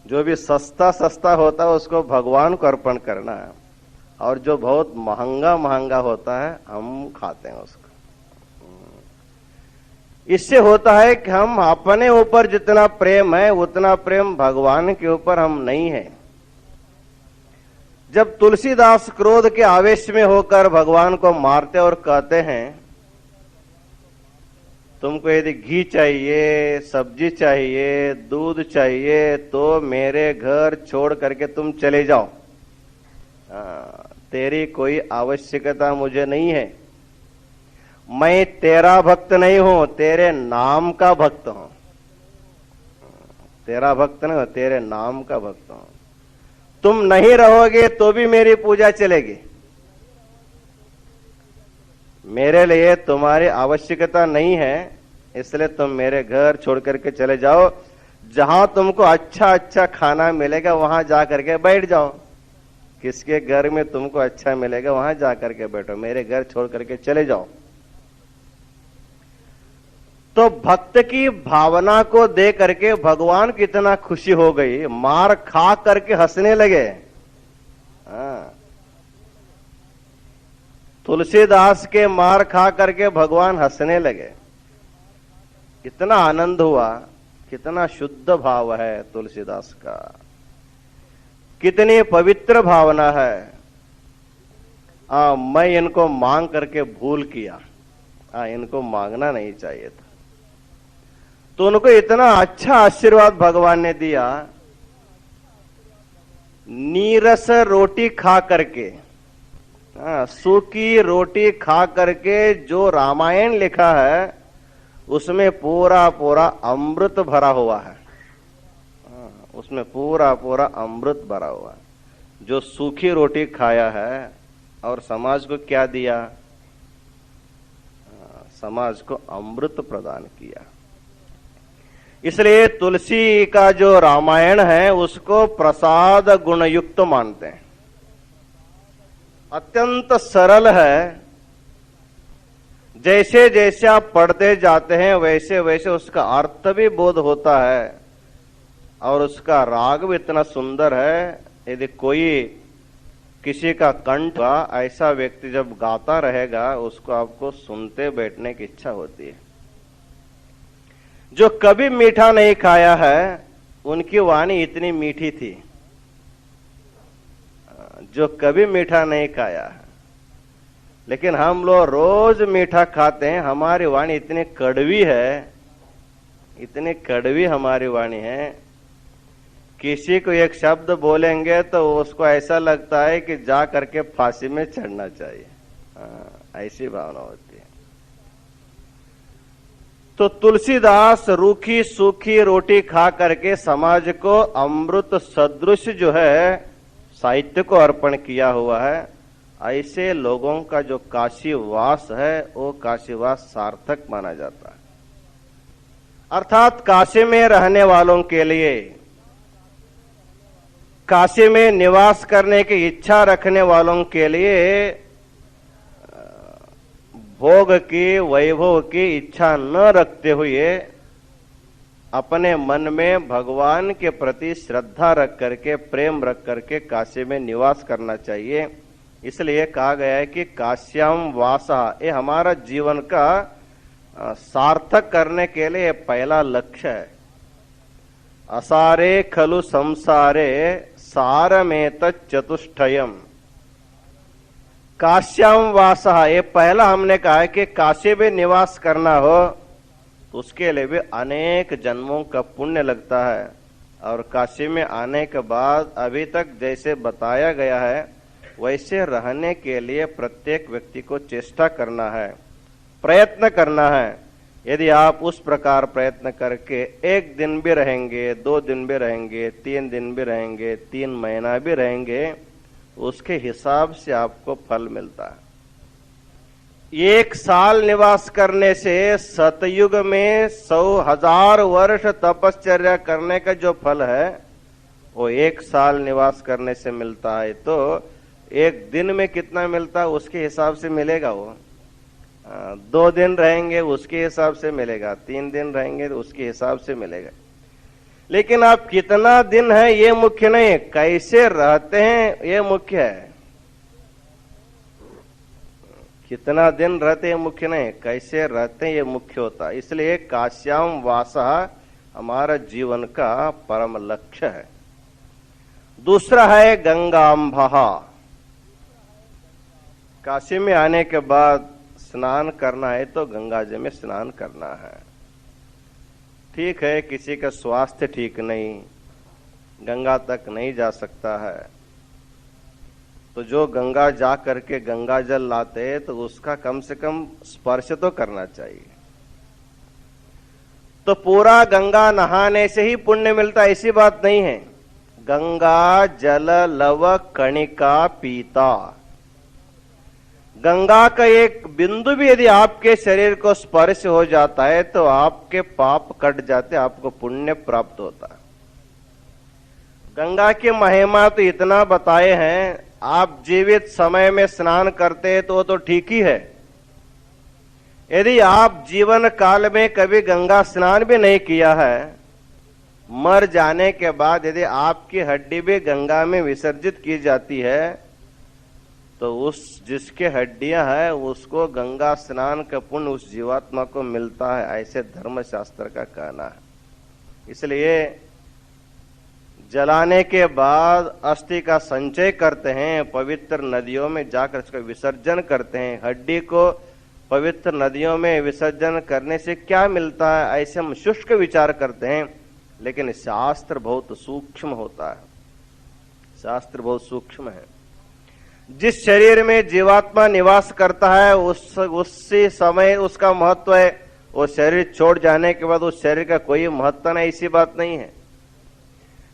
जो भी सस्ता सस्ता होता है उसको भगवान को अर्पण करना है, और जो बहुत महंगा महंगा होता है हम खाते हैं उसको। इससे होता है कि हम अपने ऊपर जितना प्रेम है उतना प्रेम भगवान के ऊपर हम नहीं है। जब तुलसीदास क्रोध के आवेश में होकर भगवान को मारते और कहते हैं तुमको यदि घी चाहिए, सब्जी चाहिए, दूध चाहिए तो मेरे घर छोड़ करके तुम चले जाओ, तेरी कोई आवश्यकता मुझे नहीं है। मैं तेरा भक्त नहीं हूं, तेरे नाम का भक्त हूं। तेरा भक्त नहीं, तेरे नाम का भक्त हूं। तुम नहीं रहोगे तो भी मेरी पूजा चलेगी। मेरे लिए तुम्हारी आवश्यकता नहीं है, इसलिए तुम मेरे घर छोड़ करके चले जाओ। जहां तुमको अच्छा अच्छा खाना मिलेगा वहां जा करके बैठ जाओ। किसके घर में तुमको अच्छा मिलेगा वहां जा करके बैठो, मेरे घर छोड़ करके चले जाओ। तो भक्त की भावना को दे करके भगवान की इतना खुशी हो गई, मार खा करके हंसने लगे। तुलसीदास के मार खा करके भगवान हंसने लगे। कितना आनंद हुआ, कितना शुद्ध भाव है तुलसीदास का, कितनी पवित्र भावना है। मैं इनको मांग करके भूल किया, इनको मांगना नहीं चाहिए था। तो उनको इतना अच्छा आशीर्वाद भगवान ने दिया। नीरस रोटी खा करके, सूखी रोटी खा करके जो रामायण लिखा है उसमें पूरा पूरा अमृत भरा हुआ है। उसमें पूरा पूरा अमृत भरा हुआ है। जो सूखी रोटी खाया है और समाज को क्या दिया? समाज को अमृत प्रदान किया। इसलिए तुलसी का जो रामायण है उसको प्रसाद गुणयुक्त मानते हैं। अत्यंत सरल है, जैसे जैसे आप पढ़ते जाते हैं वैसे वैसे उसका अर्थ भी बोध होता है, और उसका राग भी इतना सुंदर है। यदि कोई किसी का कंठ ऐसा व्यक्ति जब गाता रहेगा उसको आपको सुनते बैठने की इच्छा होती है। जो कभी मीठा नहीं खाया है उनकी वाणी इतनी मीठी थी। जो कभी मीठा नहीं खाया है, लेकिन हम लोग रोज मीठा खाते हैं, हमारी वाणी इतनी कड़वी है, इतनी कड़वी हमारी वाणी है। किसी को एक शब्द बोलेंगे तो उसको ऐसा लगता है कि जा करके फांसी में चढ़ना चाहिए। ऐसी भावना होती है। तो तुलसीदास रूखी सूखी रोटी खा करके समाज को अमृत सदृश जो है साहित्य को अर्पण किया हुआ है। ऐसे लोगों का जो काशीवास है वो काशीवास सार्थक माना जाता है। अर्थात काशी में रहने वालों के लिए, काशी में निवास करने की इच्छा रखने वालों के लिए भोग की, वैभव की इच्छा न रखते हुए अपने मन में भगवान के प्रति श्रद्धा रख करके, प्रेम रख करके काशी में निवास करना चाहिए। इसलिए कहा गया है कि काश्याम वासा, ये हमारा जीवन का सार्थक करने के लिए पहला लक्ष्य है। असारे खलु संसारे सारमेत चतुष्टयम, काश्याम वासा, ये पहला हमने कहा है कि काशी में निवास करना हो तो उसके लिए भी अनेक जन्मों का पुण्य लगता है। और काशी में आने के बाद अभी तक जैसे बताया गया है वैसे रहने के लिए प्रत्येक व्यक्ति को चेष्टा करना है, प्रयत्न करना है। यदि आप उस प्रकार प्रयत्न करके 1 दिन भी रहेंगे, 2 दिन भी रहेंगे, 3 दिन भी रहेंगे, 3 महीना भी रहेंगे, उसके हिसाब से आपको फल मिलता है। 1 साल निवास करने से सतयुग में 100,000 वर्ष तपश्चर्या करने का जो फल है वो 1 साल निवास करने से मिलता है। तो 1 दिन में कितना मिलता है उसके हिसाब से मिलेगा। वो 2 दिन रहेंगे उसके हिसाब से मिलेगा, 3 दिन रहेंगे तो उसके हिसाब से मिलेगा। लेकिन आप कितना दिन है ये मुख्य नहीं है, कैसे रहते हैं ये मुख्य है। कितना दिन रहते हैं मुख्य नहीं, कैसे रहते हैं ये मुख्य होता है। इसलिए काश्याम वासः हमारा जीवन का परम लक्ष्य है। दूसरा है गंगांबः। काशी में आने के बाद स्नान करना है तो गंगा जी में स्नान करना है। ठीक है, किसी का स्वास्थ्य ठीक नहीं, गंगा तक नहीं जा सकता है, तो जो गंगा जा करके गंगा जल लाते हैं तो उसका कम से कम स्पर्श तो करना चाहिए। तो पूरा गंगा नहाने से ही पुण्य मिलता ऐसी बात नहीं है। गंगा जल लव कणिका पीता, गंगा का एक बिंदु भी यदि आपके शरीर को स्पर्श हो जाता है तो आपके पाप कट जाते, आपको पुण्य प्राप्त होता है। गंगा की महिमा तो इतना बताए हैं, आप जीवित समय में स्नान करते हैं तो वो तो ठीक ही है। यदि आप जीवन काल में कभी गंगा स्नान भी नहीं किया है, मर जाने के बाद यदि आपकी हड्डी भी गंगा में विसर्जित की जाती है तो उस जिसके हड्डियां हैं उसको गंगा स्नान का पुण्य उस जीवात्मा को मिलता है, ऐसे धर्मशास्त्र का कहना है। इसलिए जलाने के बाद अस्थि का संचय करते हैं, पवित्र नदियों में जाकर उसका विसर्जन करते हैं। हड्डी को पवित्र नदियों में विसर्जन करने से क्या मिलता है ऐसे हम शुष्क विचार करते हैं, लेकिन शास्त्र बहुत सूक्ष्म होता है। शास्त्र बहुत सूक्ष्म है। जिस शरीर में जीवात्मा निवास करता है उसी समय उसका महत्व है। वो शरीर छोड़ जाने के बाद उस शरीर का कोई महत्व नहीं, ऐसी बात नहीं है।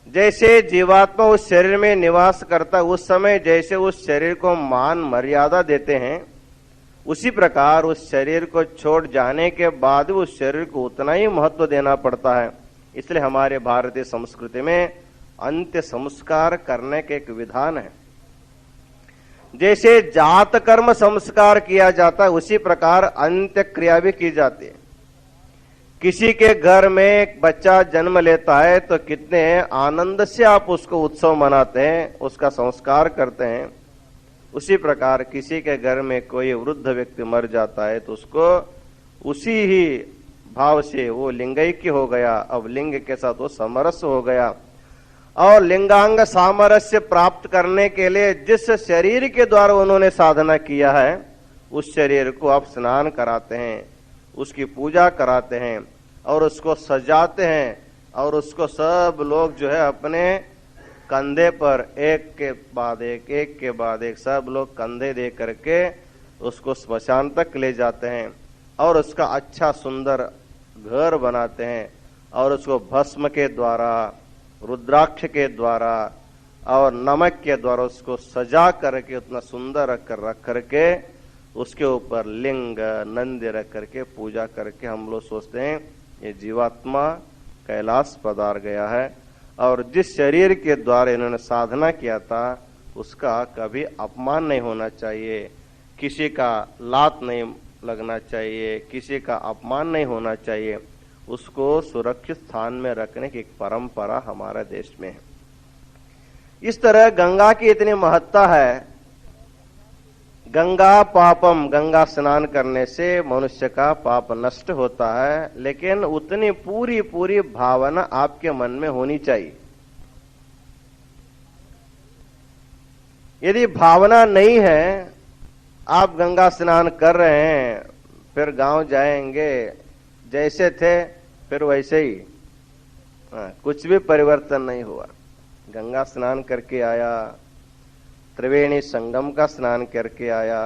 जैसे जीवात्मा उस शरीर में निवास करता है उस समय जैसे उस शरीर को मान मर्यादा देते हैं, उसी प्रकार उस शरीर को छोड़ जाने के बाद उस शरीर को उतना ही महत्व देना पड़ता है। इसलिए हमारे भारतीय संस्कृति में अंत्य संस्कार करने के एक विधान है। जैसे जात कर्म संस्कार किया जाता है उसी प्रकार अंत्य क्रिया भी की जाती है। किसी के घर में एक बच्चा जन्म लेता है तो कितने आनंद से आप उसको उत्सव मनाते हैं, उसका संस्कार करते हैं। उसी प्रकार किसी के घर में कोई वृद्ध व्यक्ति मर जाता है तो उसको उसी ही भाव से वो लिंगैक्य हो गया, अब लिंग के साथ वो समरस हो गया। और लिंगांग सामरस्य प्राप्त करने के लिए जिस शरीर के द्वारा उन्होंने साधना किया है उस शरीर को आप स्नान कराते हैं, उसकी पूजा कराते हैं और उसको सजाते हैं और उसको सब लोग जो है अपने कंधे पर एक के बाद एक सब लोग कंधे दे करके उसको स्मशान तक ले जाते हैं और उसका अच्छा सुंदर घर बनाते हैं और उसको भस्म के द्वारा, रुद्राक्ष के द्वारा और नमक के द्वारा उसको सजा करके उतना सुंदर रख करके उसके ऊपर लिंग नंदी रख करके पूजा करके हम लोग सोचते हैं ये जीवात्मा कैलाश पधार गया है। और जिस शरीर के द्वारा इन्होंने साधना किया था उसका कभी अपमान नहीं होना चाहिए, किसी का लात नहीं लगना चाहिए, किसी का अपमान नहीं होना चाहिए। उसको सुरक्षित स्थान में रखने की एक परंपरा हमारे देश में है। इस तरह गंगा की इतनी महत्ता है। गंगा पापम, गंगा स्नान करने से मनुष्य का पाप नष्ट होता है, लेकिन उतनी पूरी पूरी भावना आपके मन में होनी चाहिए। यदि भावना नहीं है, आप गंगा स्नान कर रहे हैं, फिर गांव जाएंगे, जैसे थे फिर वैसे ही, कुछ भी परिवर्तन नहीं हुआ। गंगा स्नान करके आया, त्रिवेणी संगम का स्नान करके आया,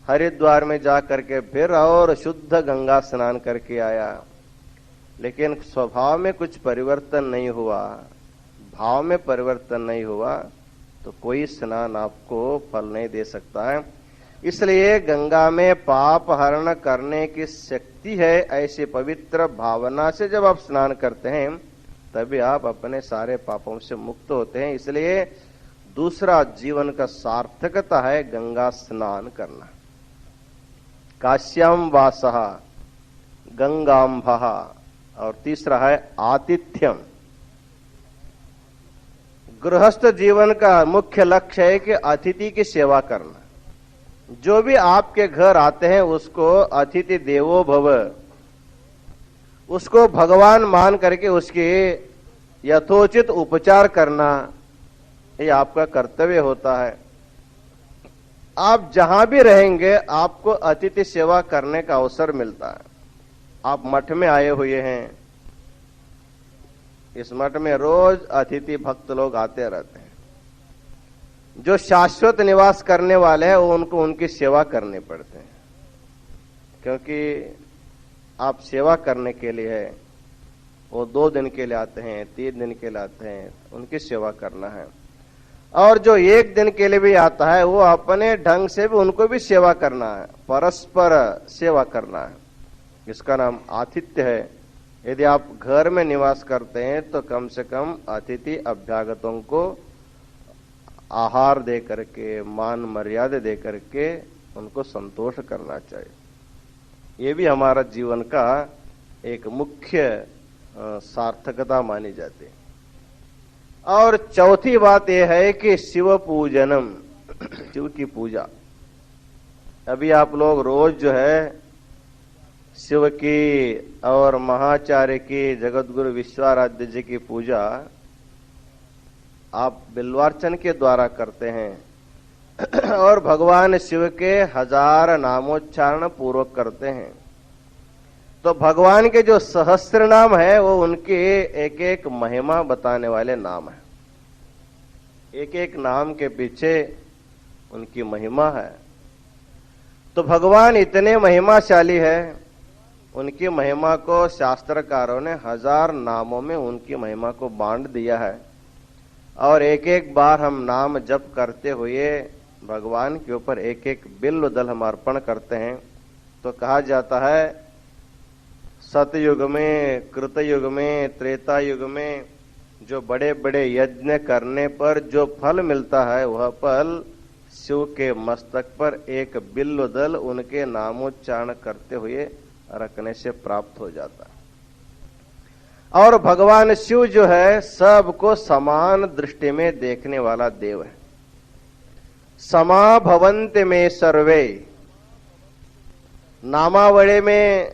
हरिद्वार में जा करके फिर और शुद्ध गंगा स्नान करके आया, लेकिन स्वभाव में कुछ परिवर्तन नहीं हुआ, भाव में परिवर्तन नहीं हुआ, तो कोई स्नान आपको फल नहीं दे सकता है। इसलिए गंगा में पाप हरण करने की शक्ति है। ऐसी पवित्र भावना से जब आप स्नान करते हैं तभी आप अपने सारे पापों से मुक्त होते हैं। इसलिए दूसरा जीवन का सार्थकता है गंगा स्नान करना। काश्याम वासः गंगाम्भः, और तीसरा है आतिथ्यम। गृहस्थ जीवन का मुख्य लक्ष्य है कि अतिथि की सेवा करना। जो भी आपके घर आते हैं उसको अतिथि देवो भव, उसको भगवान मान करके उसके यथोचित उपचार करना, ये आपका कर्तव्य होता है। आप जहां भी रहेंगे आपको अतिथि सेवा करने का अवसर मिलता है। आप मठ में आए हुए हैं, इस मठ में रोज अतिथि भक्त लोग आते रहते हैं। जो शाश्वत निवास करने वाले हैं वो उनको उनकी सेवा करनी पड़ते हैं, क्योंकि आप सेवा करने के लिए है, वो 2 दिन के लिए आते हैं, 3 दिन के लिए आते हैं, उनकी सेवा करना है। और जो 1 दिन के लिए भी आता है वो अपने ढंग से भी उनको भी सेवा करना है, परस्पर सेवा करना है। इसका नाम आतिथ्य है। यदि आप घर में निवास करते हैं तो कम से कम अतिथि अभ्यागतों को आहार दे करके, मान मर्यादा दे करके उनको संतोष करना चाहिए। ये भी हमारा जीवन का एक मुख्य सार्थकता मानी जाती है। और चौथी बात यह है कि शिव पूजनम, शिव की पूजा। अभी आप लोग रोज जो है शिव की और महाचार्य की, जगतगुरु विश्वाराध्य जी की पूजा आप बिल्वार्चन के द्वारा करते हैं और भगवान शिव के 1000 नामोच्चारण पूर्वक करते हैं। तो भगवान के जो सहस्त्र नाम है वो उनके एक एक महिमा बताने वाले नाम है। एक एक नाम के पीछे उनकी महिमा है। तो भगवान इतने महिमाशाली है, उनकी महिमा को शास्त्रकारों ने 1000 नामों में उनकी महिमा को बांट दिया है। और एक एक बार हम नाम जप करते हुए भगवान के ऊपर एक एक बिल्व दल हम अर्पण करते हैं। तो कहा जाता है सतयुग में, कृतयुग में, त्रेता युग में जो बड़े बड़े यज्ञ करने पर जो फल मिलता है वह फल शिव के मस्तक पर एक बिल्व दल उनके नामोच्चारण करते हुए रखने से प्राप्त हो जाता है। और भगवान शिव जो है सबको समान दृष्टि में देखने वाला देव है। समा भवन्ति में सर्वे, नामावली में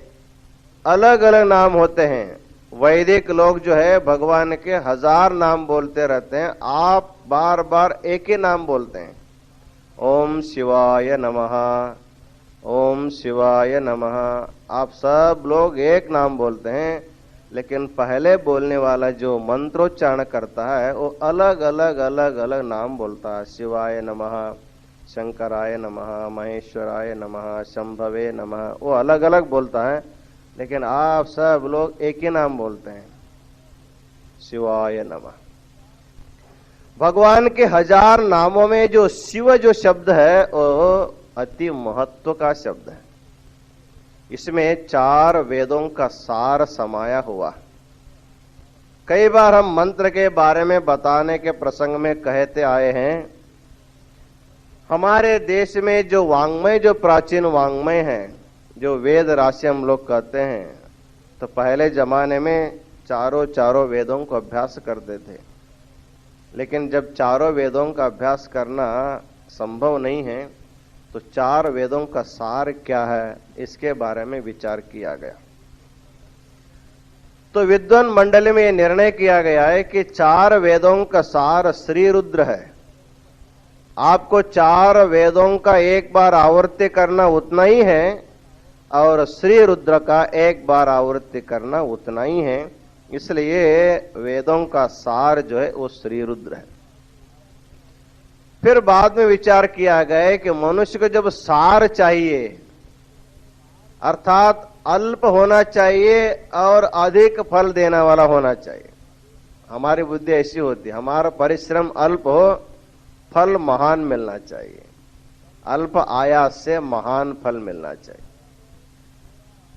अलग अलग नाम होते हैं। वैदिक लोग जो है भगवान के 1000 नाम बोलते रहते हैं, आप बार बार एक ही नाम बोलते हैं, ओम शिवाय नमः, ओम शिवाय नमः। आप सब लोग एक नाम बोलते हैं, लेकिन पहले बोलने वाला जो मंत्रोच्चारण करता है वो अलग अलग अलग अलग नाम बोलता है। शिवाय नमः, शंकराय नमः, महेश्वराय नमः, शंभवे नमः, वो अलग अलग बोलता है, लेकिन आप सब लोग एक ही नाम बोलते हैं, शिवाय नमः। भगवान के 1000 नामों में जो शिव जो शब्द है वो अति महत्व का शब्द है। इसमें 4 वेदों का सार समाया हुआ। कई बार हम मंत्र के बारे में बताने के प्रसंग में कहते आए हैं, हमारे देश में जो वांग्मय, जो प्राचीन वांग्मय है, जो वेद राशि हम लोग कहते हैं, तो पहले जमाने में चारों वेदों को अभ्यास करते थे। लेकिन जब चारों वेदों का अभ्यास करना संभव नहीं है तो 4 वेदों का सार क्या है इसके बारे में विचार किया गया। तो विद्वान मंडली में यह निर्णय किया गया है कि 4 वेदों का सार श्री रुद्र है। आपको 4 वेदों का एक बार आवृत्ति करना उतना ही है और श्री रुद्र का एक बार आवृत्ति करना उतना ही है। इसलिए वेदों का सार जो है वो श्री रुद्र है। फिर बाद में विचार किया गया कि मनुष्य को जब सार चाहिए अर्थात अल्प होना चाहिए और अधिक फल देने वाला होना चाहिए। हमारी बुद्धि ऐसी होती है, हमारा परिश्रम अल्प हो, फल महान मिलना चाहिए, अल्प आयास से महान फल मिलना चाहिए।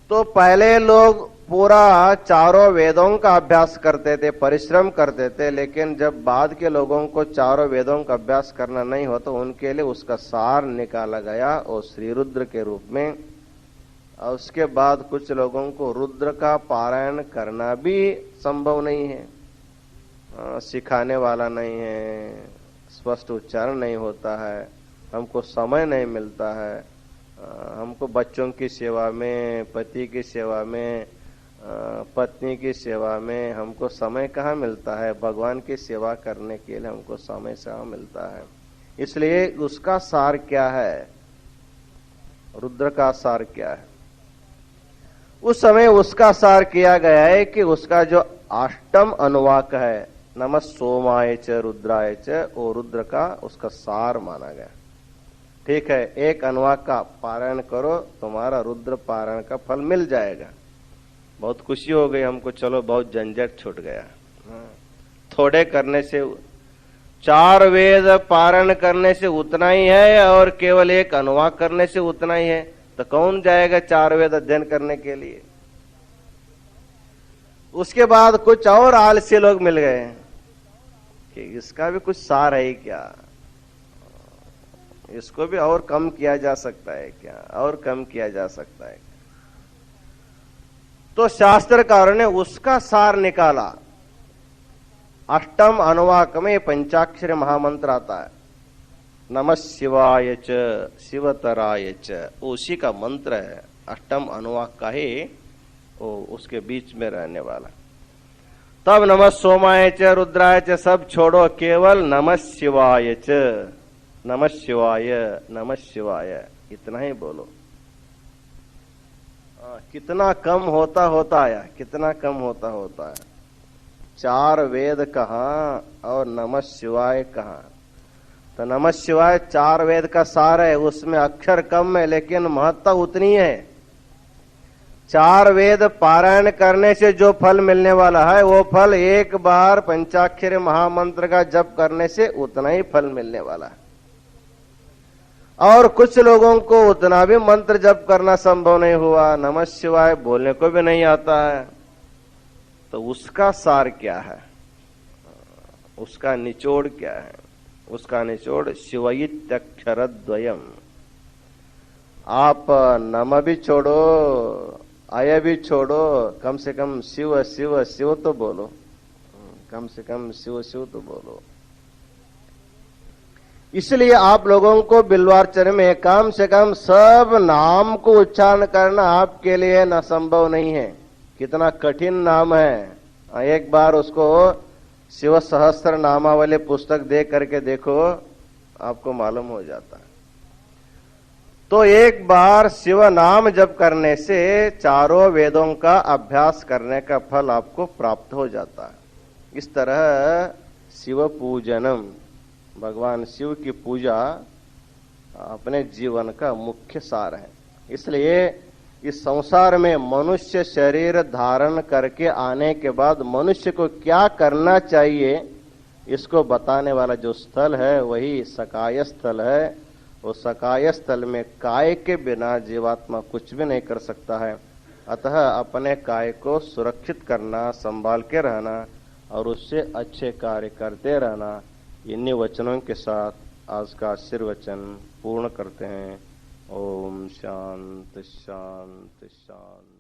तो पहले लोग पूरा चारों वेदों का अभ्यास करते थे, परिश्रम करते थे, लेकिन जब बाद के लोगों को चारों वेदों का अभ्यास करना नहीं हो तो उनके लिए उसका सार निकाला गया और श्री रुद्र के रूप में। और उसके बाद कुछ लोगों को रुद्र का पारायण करना भी संभव नहीं है, सिखाने वाला नहीं है, स्पष्ट उच्चारण नहीं होता है, हमको समय नहीं मिलता है, हमको बच्चों की सेवा में, पति की सेवा में, पत्नी की सेवा में हमको समय कहाँ मिलता है, भगवान की सेवा करने के लिए हमको समय कहाँ मिलता है। इसलिए उसका सार क्या है, रुद्र का सार क्या है? उस समय उसका सार किया गया है कि उसका जो अष्टम अनुवाक है, नमः सोमाय च रुद्राय च, वो रुद्र का उसका सार माना गया। ठीक है, एक अनुवाक का पारायण करो, तुम्हारा रुद्र पारायण का फल मिल जाएगा। बहुत खुशी हो गई हमको, चलो बहुत झंझट छूट गया। थोड़े करने से, 4 वेद पारायण करने से उतना ही है और केवल एक अनुवाक करने से उतना ही है, तो कौन जाएगा 4 वेद अध्ययन करने के लिए? उसके बाद कुछ और आलसी लोग मिल गए कि इसका भी कुछ सार है क्या, इसको भी और कम किया जा सकता है क्या, और कम किया जा सकता है। तो शास्त्रकारों ने उसका सार निकाला। अष्टम अनुवाक में पंचाक्षरी महामंत्र आता है, नमः शिवाय च शिवतराय च, उसी का मंत्र है, अष्टम अनुवाक का ही वो उसके बीच में रहने वाला। तब नमः सोमाय च रुद्राय च सब छोड़ो, केवल नमः शिवाय च, नमः शिवाय, नमः शिवाय, इतना ही बोलो। कितना कम होता आया, कितना कम होता है। 4 वेद कहाँ और नमः शिवाय कहाँ? तो नमः शिवाय 4 वेद का सार है, उसमें अक्षर कम है लेकिन महत्ता उतनी है। 4 वेद पारायण करने से जो फल मिलने वाला है वो फल एक बार पंचाक्षरी महामंत्र का जप करने से उतना ही फल मिलने वाला है। और कुछ लोगों को उतना भी मंत्र जप करना संभव नहीं हुआ, नमः शिवाय बोलने को भी नहीं आता है। तो उसका सार क्या है, उसका निचोड़ क्या है? उसका निचोड़ शिवयित्यक्षरद्वयम्। आप नम भी छोड़ो, आय भी छोड़ो, कम से कम शिव शिव शिव तो बोलो, कम से कम शिव शिव तो बोलो। इसलिए आप लोगों को बिल्वार्चन में कम से कम सब नाम को उच्चारण करना आपके लिए न संभव नहीं है। कितना कठिन नाम है, एक बार उसको शिव सहस्त्र नामावली पुस्तक दे करके देखो, आपको मालूम हो जाता है। तो एक बार शिव नाम जप करने से चारों वेदों का अभ्यास करने का फल आपको प्राप्त हो जाता है। इस तरह शिव पूजनम, भगवान शिव की पूजा अपने जीवन का मुख्य सार है। इसलिए इस संसार में मनुष्य शरीर धारण करके आने के बाद मनुष्य को क्या करना चाहिए, इसको बताने वाला जो स्थल है वही सकाय स्थल है। वो सकाय स्थल में काय के बिना जीवात्मा कुछ भी नहीं कर सकता है। अतः अपने काय को सुरक्षित करना, संभाल के रहना और उससे अच्छे कार्य करते रहना, इन्हीं वचनों के साथ आज का आशीर्वचन पूर्ण करते हैं। ओम शांति शांति शांति।